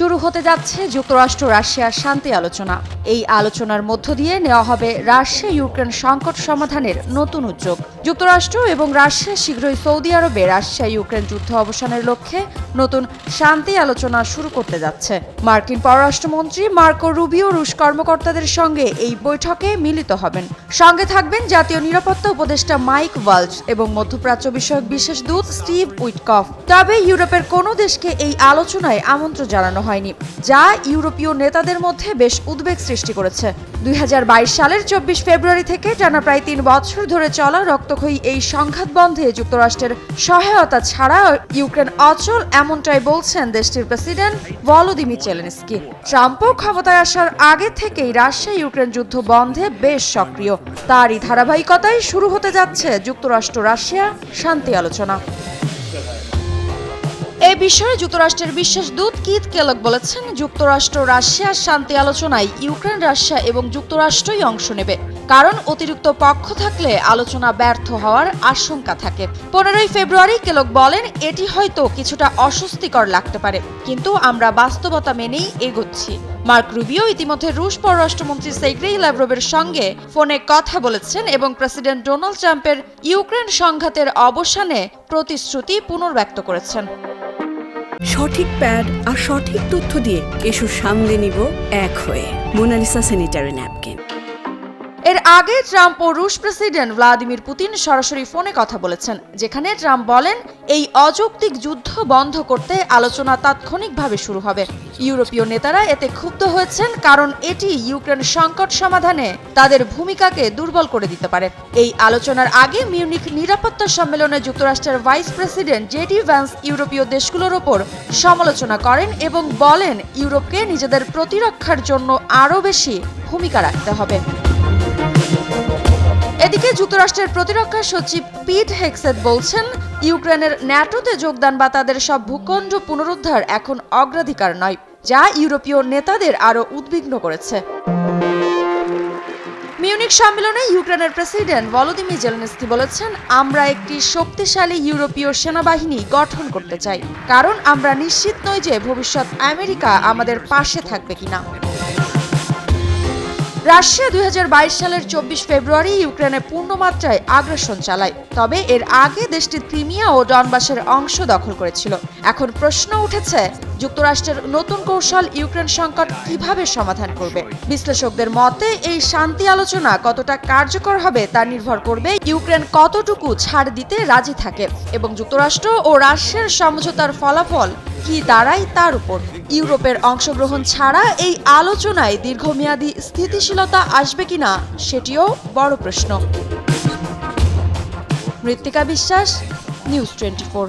শুরু হতে যাচ্ছে যুক্তরাষ্ট্র রাশিয়ার শান্তি আলোচনা। এই আলোচনার মধ্য দিয়ে নেওয়া হবে রাশিয়া ইউক্রেন সংকট সমাধানের নতুন উদ্যোগ। যুক্তরাষ্ট্র এবং রাশিয়া শীঘ্রই সৌদি আরবে রাশিয়া ইউক্রেন যুদ্ধ অবসানের লক্ষ্যে নতুন শান্তি আলোচনা শুরু করতে যাচ্ছে। মার্কিন পররাষ্ট্রমন্ত্রী মার্কো রুবিও রুশ কর্মকর্তাদের সঙ্গে এই বৈঠকে মিলিত হবেন। সঙ্গে থাকবেন জাতীয় নিরাপত্তা উপদেষ্টা মাইক ওয়ালজ এবং মধ্যপ্রাচ্য বিষয়ক বিশেষ দূত স্টিভ উইটকফ। তবে ইউরোপের কোনো দেশকে এই আলোচনায় আমন্ত্রণ জানানো হয়নি, যা ইউরোপীয় নেতাদের মধ্যে বেশ উদ্বেগ সৃষ্টি করেছে। 2022 সালের 24 ফেব্রুয়ারি থেকে টানা প্রায় 3 বছর ধরে চলা রক্তক্ষয়ী এই সংঘাত বন্ধে যুক্তরাষ্ট্রের সহায়তা ছাড়া ইউক্রেন অচল, এমনটাই বলছেন দেশটির প্রেসিডেন্ট ভলোদিমির জেলেনস্কি। ট্রাম্পও ক্ষমতায় আসার আগে থেকেই রাশিয়া ইউক্রেন যুদ্ধ বন্ধে বেশ সক্রিয়। তারই ধারাবাহিকতায় শুরু হতে যাচ্ছে যুক্তরাষ্ট্র রাশিয়া শান্তি আলোচনা। এ বিষয়ে যুক্তরাষ্ট্রের বিশেষ দূত কিথ কেলগ বলেছেন, যুক্তরাষ্ট্র রাশিয়ার শান্তি আলোচনায় ইউক্রেন, রাশিয়া এবং যুক্তরাষ্ট্রই অংশ নেবে, কারণ অতিরিক্ত পক্ষ থাকলে আলোচনা ব্যর্থ হওয়ার আশঙ্কা থাকে। 15 ফেব্রুয়ারি কেলগ বলেন, এটি হয়তো কিছুটা অস্বস্তিকর লাগতে পারে, কিন্তু আমরা বাস্তবতা মেনেই এগোচ্ছি। মার্ক রুবিও ইতিমধ্যে রুশ পররাষ্ট্রমন্ত্রী সের্গেই ল্যাভরভের সঙ্গে ফোনে কথা বলেছেন এবং প্রেসিডেন্ট ডোনাল্ড ট্রাম্পের ইউক্রেন সংঘাতের অবসানে প্রতিশ্রুতি পুনর্ব্যক্ত করেছেন। সঠিক প্যাড আর সঠিক তথ্য দিয়ে এসব সামলে নিব এক হয়ে। Mona Lisa sanitary napkin. এর আগে ট্রাম্প ও রুশ প্রেসিডেন্ট ভ্লাদিমির পুতিন সরাসরি ফোনে কথা বলেছেন, যেখানে ট্রাম্প বলেন এই অযৌক্তিক যুদ্ধ বন্ধ করতে আলোচনা তাৎক্ষণিকভাবে শুরু হবে। ইউরোপীয় নেতারা এতে ক্ষুব্ধ হয়েছেন, কারণ এটি ইউক্রেন সংকট সমাধানে তাদের ভূমিকাকে দুর্বল করে দিতে পারে। এই আলোচনার আগে মিউনিখ নিরাপত্তা সম্মেলনে যুক্তরাষ্ট্রের ভাইস প্রেসিডেন্ট জেডি ভ্যান্স ইউরোপীয় দেশগুলোর ওপর সমালোচনা করেন এবং বলেন ইউরোপকে নিজেদের প্রতিরক্ষার জন্য আরও বেশি ভূমিকা রাখতে হবে। এদিকে যুক্তরাষ্ট্রের প্রতিরক্ষা সচিব পিট হেগসেথ বলছেন, ইউক্রেনের ন্যাটোতে যোগদান বা তাদের সব ভূখণ্ড পুনরুদ্ধার এখন অগ্রাধিকার নয়, যা ইউরোপীয় নেতাদের আরও উদ্বিগ্ন করেছে। মিউনিখ সম্মেলনে ইউক্রেনের প্রেসিডেন্ট ভলোদিমির জেলেনস্কি বলেছেন, আমরা একটি শক্তিশালী ইউরোপীয় সেনাবাহিনী গঠন করতে চাই, কারণ আমরা নিশ্চিত নই যে ভবিষ্যৎ আমেরিকা আমাদের পাশে থাকবে কিনা। রাশিয়া 2022 সালের 24 ফেব্রুয়ারি ইউক্রেনে পূর্ণমাত্রায় আগ্রাসন চালায়, তবে এর আগে দেশটি ক্রিমিয়া ও ডনবাসের অংশ দখল করেছিল। এখন প্রশ্ন উঠেছে, যুক্তরাষ্ট্রের নতুন কৌশল ইউক্রেন সংকট কিভাবে সমাধান করবে। বিশ্লেষকদের মতে এই শান্তি আলোচনা কতটা কার্যকর হবে তা নির্ভর করবে ইউক্রেন কতটুকু ছাড় দিতে রাজি থাকে এবং যুক্তরাষ্ট্র ও রাশিয়ার সমঝোতার ফলাফল কি দাঁড়ায় তার উপর। ইউরোপের অংশগ্রহণ ছাড়া এই আলোচনায় দীর্ঘমেয়াদী স্থিতিশীলতা আসবে কিনা সেটিও বড় প্রশ্ন। মৃত্তিকা বিশ্বাস, নিউজ 24।